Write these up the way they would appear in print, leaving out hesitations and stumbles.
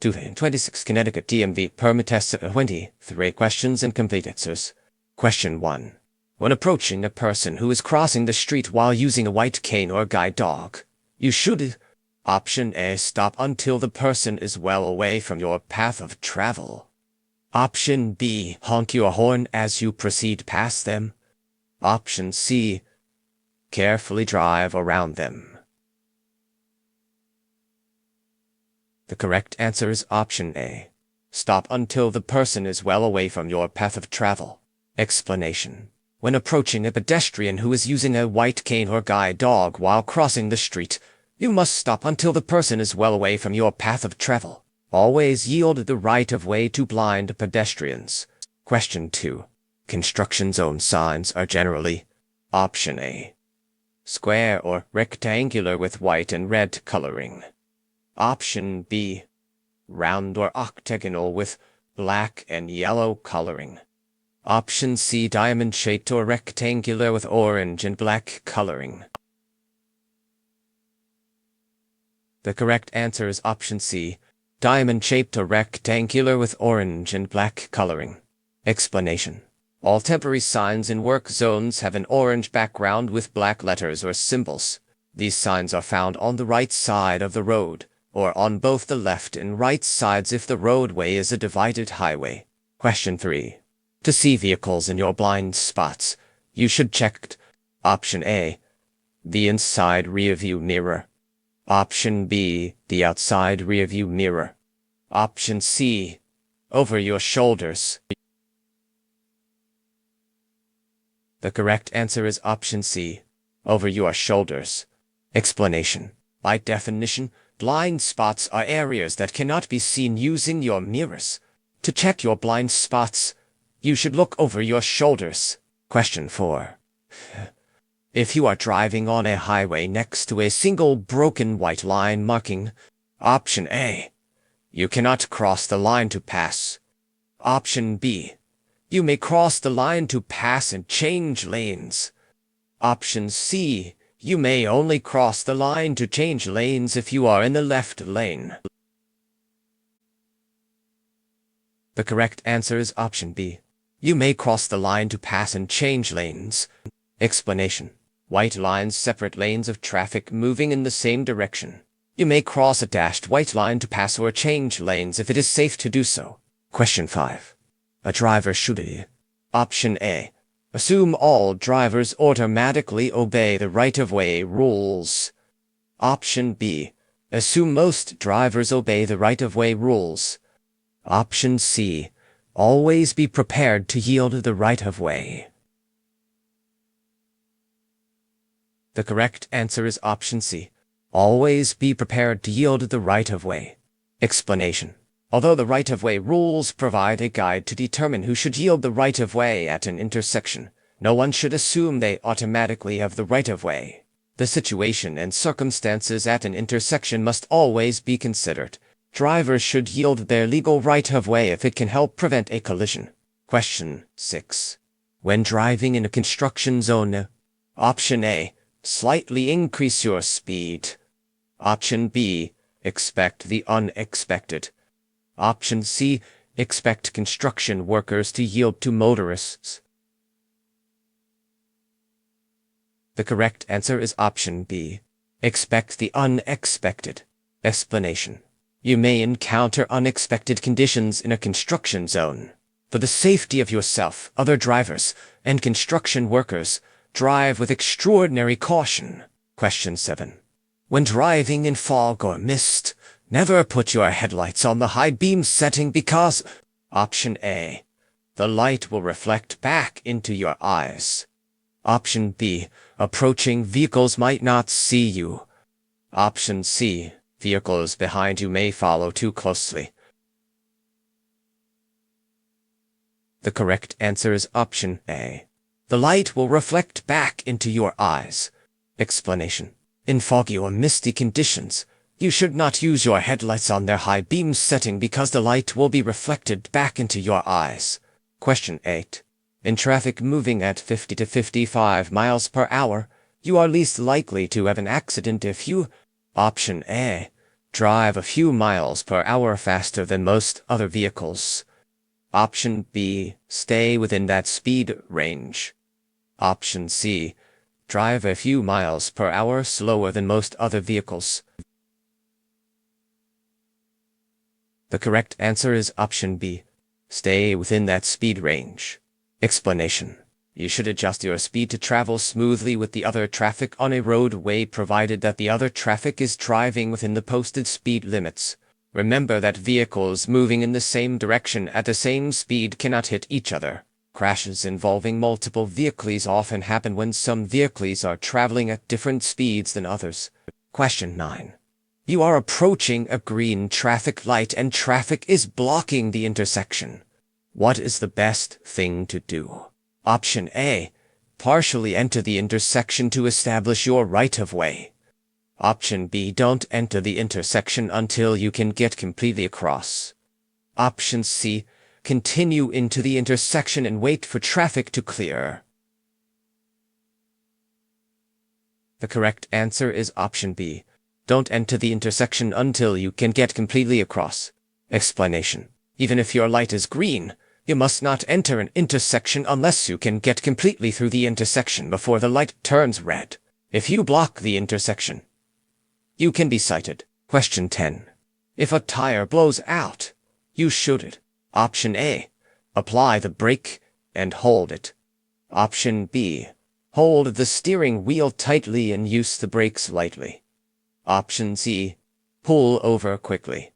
2026 Connecticut DMV permit test 23 questions and complete answers. Question 1. When approaching a person who is crossing the street while using a white cane or guide dog, you should Option A. Stop until the person is well away from your path of travel. Option B. Honk your horn as you proceed past them. Option C. Carefully drive around them. The correct answer is option A. Stop until the person is well away from your path of travel. Explanation. When approaching a pedestrian who is using a white cane or guide dog while crossing the street, you must stop until the person is well away from your path of travel. Always yield the right of way to blind pedestrians. Question 2. Construction zone signs are generally Option A. Square or rectangular with white and red coloring. Option B. Round or octagonal with black and yellow coloring. Option C. Diamond-shaped or rectangular with orange and black coloring. The correct answer is option C. Diamond-shaped or rectangular with orange and black coloring. Explanation. All temporary signs in work zones have an orange background with black letters or symbols. These signs are found on the right side of the road, or on both the left and right sides if the roadway is a divided highway. Question 3. To see vehicles in your blind spots, you should check Option A. The inside rearview mirror. Option B. The outside rearview mirror. Option C. Over your shoulders. The correct answer is option C. Over your shoulders. Explanation. By definition, blind spots are areas that cannot be seen using your mirrors. To check your blind spots, you should look over your shoulders. Question 4. If you are driving on a highway next to a single broken white line marking Option A. You cannot cross the line to pass. Option B. You may cross the line to pass and change lanes. Option C. You may only cross the line to change lanes if you are in the left lane. The correct answer is option B. You may cross the line to pass and change lanes. Explanation. White lines separate lanes of traffic moving in the same direction. You may cross a dashed white line to pass or change lanes if it is safe to do so. Question 5. A driver should Option A. Assume all drivers automatically obey the right-of-way rules. Option B. Assume most drivers obey the right-of-way rules. Option C. Always be prepared to yield the right-of-way. The correct answer is option C. Always be prepared to yield the right-of-way. Explanation. Although the right-of-way rules provide a guide to determine who should yield the right-of-way at an intersection, no one should assume they automatically have the right-of-way. The situation and circumstances at an intersection must always be considered. Drivers should yield their legal right-of-way if it can help prevent a collision. Question 6. When driving in a construction zone, Option A. Slightly increase your speed. Option B. Expect the unexpected. Option C. Expect construction workers to yield to motorists. The correct answer is option B. Expect the unexpected. Explanation. You may encounter unexpected conditions in a construction zone. For the safety of yourself, other drivers, and construction workers, drive with extraordinary caution. Question 7. When driving in fog or mist, never put your headlights on the high beam setting because Option A. The light will reflect back into your eyes. Option B. Approaching vehicles might not see you. Option C. Vehicles behind you may follow too closely. The correct answer is Option A. The light will reflect back into your eyes. Explanation. In foggy or misty conditions, you should not use your headlights on their high beam setting because the light will be reflected back into your eyes. Question 8. In traffic moving at 50 to 55 miles per hour, you are least likely to have an accident if you Option A. Drive a few miles per hour faster than most other vehicles. Option B. Stay within that speed range. Option C. Drive a few miles per hour slower than most other vehicles. The correct answer is option B. Stay within that speed range. Explanation. You should adjust your speed to travel smoothly with the other traffic on a roadway provided that the other traffic is driving within the posted speed limits. Remember that vehicles moving in the same direction at the same speed cannot hit each other. Crashes involving multiple vehicles often happen when some vehicles are traveling at different speeds than others. Question 9. You are approaching a green traffic light and traffic is blocking the intersection. What is the best thing to do? Option A. Partially enter the intersection to establish your right-of-way. Option B. Don't enter the intersection until you can get completely across. Option C. Continue into the intersection and wait for traffic to clear. The correct answer is option B. Don't enter the intersection until you can get completely across. Explanation. Even if your light is green, you must not enter an intersection unless you can get completely through the intersection before the light turns red. If you block the intersection, you can be cited. Question 10. If a tire blows out, you should. Option A. Apply the brake and hold it. Option B. Hold the steering wheel tightly and use the brakes lightly. Option C. Pull over quickly.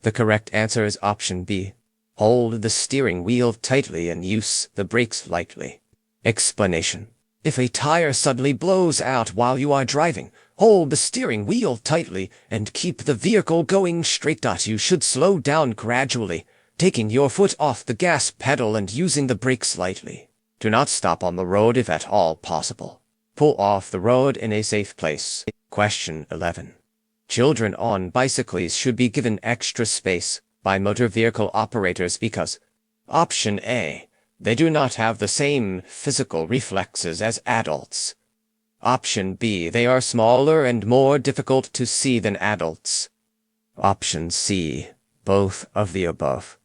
The correct answer is option B. Hold the steering wheel tightly and use the brakes lightly. Explanation. If a tire suddenly blows out while you are driving, hold the steering wheel tightly and keep the vehicle going straight. You should slow down gradually, taking your foot off the gas pedal and using the brakes lightly. Do not stop on the road if at all possible. Pull off the road in a safe place. Question 11. Children on bicycles should be given extra space by motor vehicle operators because Option A. They do not have the same physical reflexes as adults. Option B. They are smaller and more difficult to see than adults. Option C. Both of the above.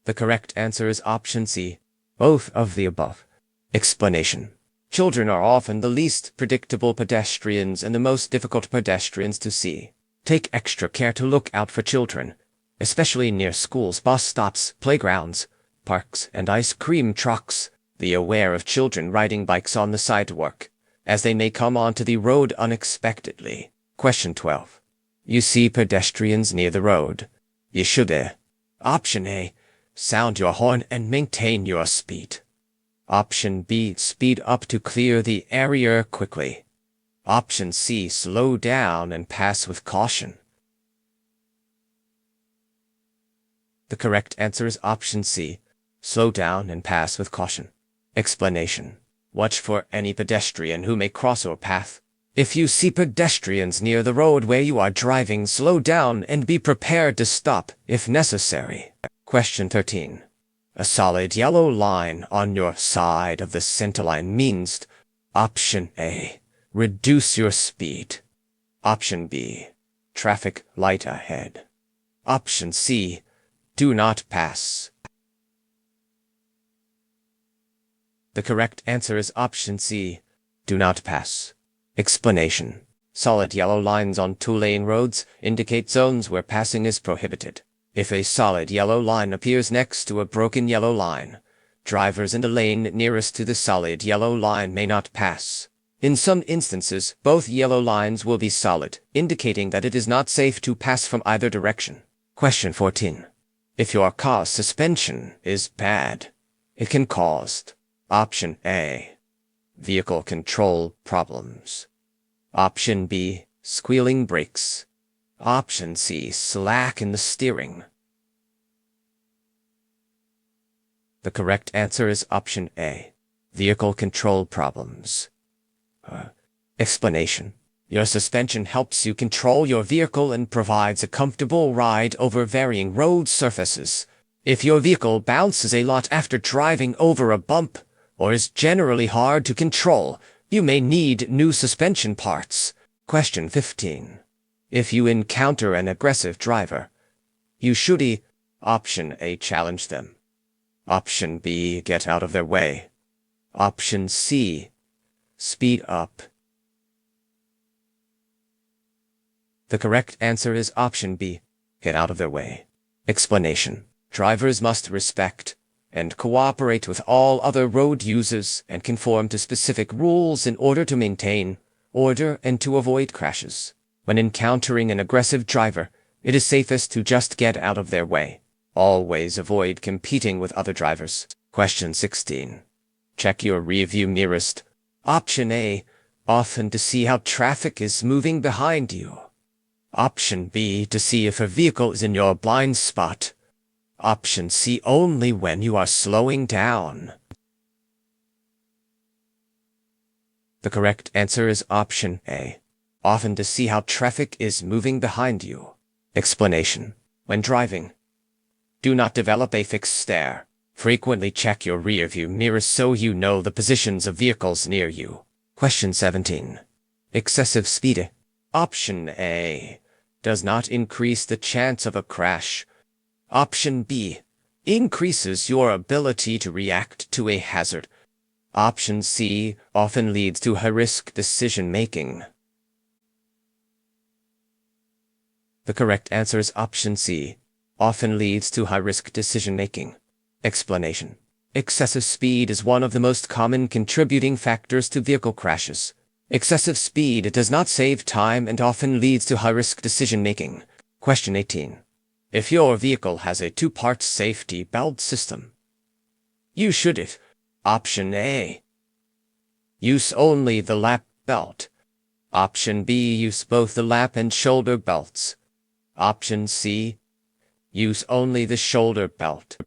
The correct answer is option C. Both of the above. Explanation. Children are often the least predictable pedestrians and the most difficult pedestrians to see. Take extra care to look out for children, especially near schools, bus stops, playgrounds, parks, and ice cream trucks. Be aware of children riding bikes on the sidewalk, as they may come onto the road unexpectedly. Question 12. You see pedestrians near the road. You should. Option A. Sound your horn and maintain your speed. Option B. Speed up to clear the area quickly. Option C. Slow down and pass with caution. The correct answer is option C. Slow down and pass with caution. Explanation. Watch for any pedestrian who may cross your path. If you see pedestrians near the road where you are driving, slow down and be prepared to stop if necessary. Question 13. A solid yellow line on your side of the center line means Option A. Reduce your speed. Option B. Traffic light ahead. Option C. Do not pass. The correct answer is option C. Do not pass. Explanation. Solid yellow lines on two-lane roads indicate zones where passing is prohibited. If a solid yellow line appears next to a broken yellow line, drivers in the lane nearest to the solid yellow line may not pass. In some instances, both yellow lines will be solid, indicating that it is not safe to pass from either direction. Question 14. If your car's suspension is bad, it can cause Option A. Vehicle control problems. Option B. Squealing brakes. Option C. Slack in the steering. The correct answer is option A. Vehicle control problems. Explanation. Your suspension helps you control your vehicle and provides a comfortable ride over varying road surfaces. If your vehicle bounces a lot after driving over a bump, or is generally hard to control, You may need new suspension parts. Question 15. If you encounter an aggressive driver, you should Option A. Challenge them. Option B. Get out of their way. Option C. Speed up. The correct answer is option B. Get out of their way. Explanation. Drivers must respect and cooperate with all other road users and conform to specific rules in order to maintain order and to avoid crashes. When encountering an aggressive driver, it is safest to just get out of their way. Always avoid competing with other drivers. Question 16. Check your rearview mirrors. Option A. Often to see how traffic is moving behind you. Option B. To see if a vehicle is in your blind spot. Option C. Only when you are slowing down. The correct answer is option A. Often to see how traffic is moving behind you. Explanation. When driving, do not develop a fixed stare. Frequently check your rearview mirrors so you know the positions of vehicles near you. Question 17. Excessive speed. Option A. Does not increase the chance of a crash. Option B. Increases your ability to react to a hazard. Option C. Often leads to high-risk decision-making. The correct answer is option C. Often leads to high-risk decision-making. Explanation. Excessive speed is one of the most common contributing factors to vehicle crashes. Excessive speed does not save time and often leads to high-risk decision-making. Question 18. If your vehicle has a two-part safety belt system, you should Option A. Use only the lap belt. Option B. Use both the lap and shoulder belts. Option C. Use only the shoulder belt.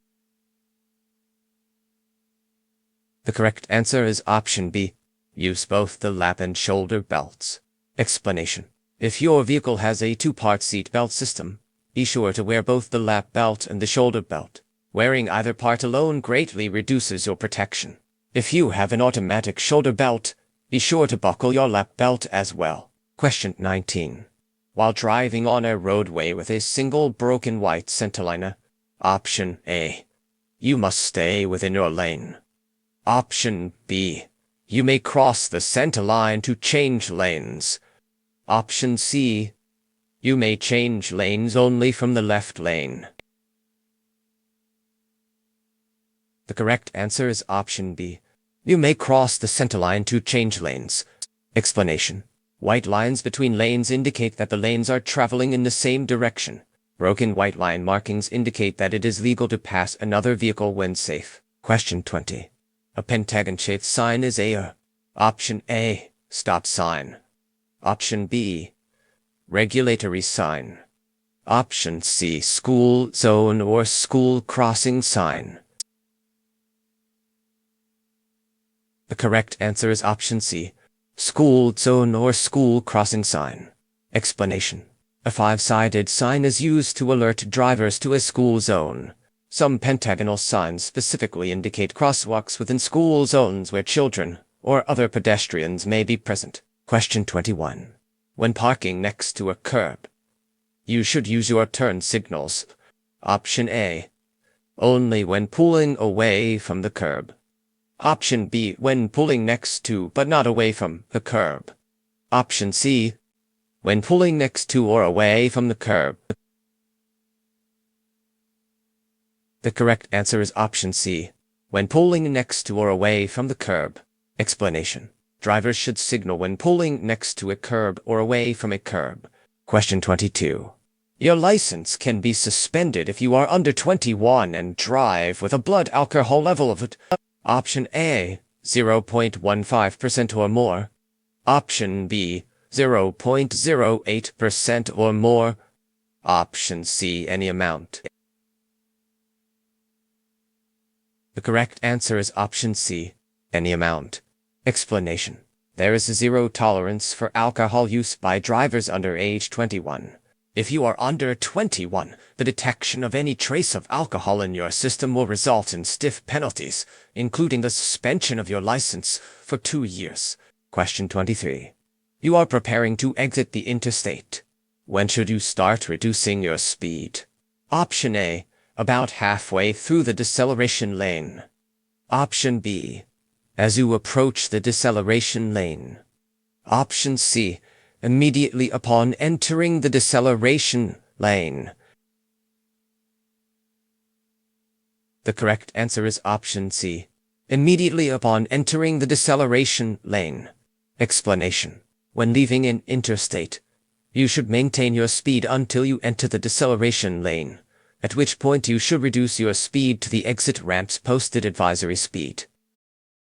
The correct answer is option B. Use both the lap and shoulder belts. Explanation. If your vehicle has a two-part seat belt system, be sure to wear both the lap belt and the shoulder belt. Wearing either part alone greatly reduces your protection. If you have an automatic shoulder belt, be sure to buckle your lap belt as well. Question 19. While driving on a roadway with a single broken white centerliner, option A. You must stay within your lane. Option B. You may cross the center line to change lanes. Option C. You may change lanes only from the left lane. The correct answer is option B. You may cross the center line to change lanes. Explanation. White lines between lanes indicate that the lanes are traveling in the same direction. Broken white line markings indicate that it is legal to pass another vehicle when safe. Question 20. A pentagon-shaped sign is a Option A. Stop sign. Option B. Regulatory sign. Option C. School zone or school crossing sign. The correct answer is option C. School zone or school crossing sign. Explanation. A five-sided sign is used to alert drivers to a school zone. Some pentagonal signs specifically indicate crosswalks within school zones where children or other pedestrians may be present. Question 21. When parking next to a curb, you should use your turn signals. Option A. Only when pulling away from the curb. Option B. When pulling next to but not away from the curb. Option C. When pulling next to or away from the curb. The correct answer is option C. When pulling next to or away from the curb. Explanation. Drivers should signal when pulling next to a curb or away from a curb. Question 22. Your license can be suspended if you are under 21 and drive with a blood alcohol level of Option A. 0.15% or more. Option B. 0.08% or more. Option C. Any amount. The correct answer is option C. Any amount. Explanation. There is a zero tolerance for alcohol use by drivers under age 21. If you are under 21, the detection of any trace of alcohol in your system will result in stiff penalties, including the suspension of your license for 2 years. Question 23. You are preparing to exit the interstate. When should you start reducing your speed? Option A, about halfway through the deceleration lane. Option B, as you approach the deceleration lane. Option C, immediately upon entering the deceleration lane. The correct answer is option C, immediately upon entering the deceleration lane. Explanation. When leaving an interstate, you should maintain your speed until you enter the deceleration lane, at which point you should reduce your speed to the exit ramp's posted advisory speed.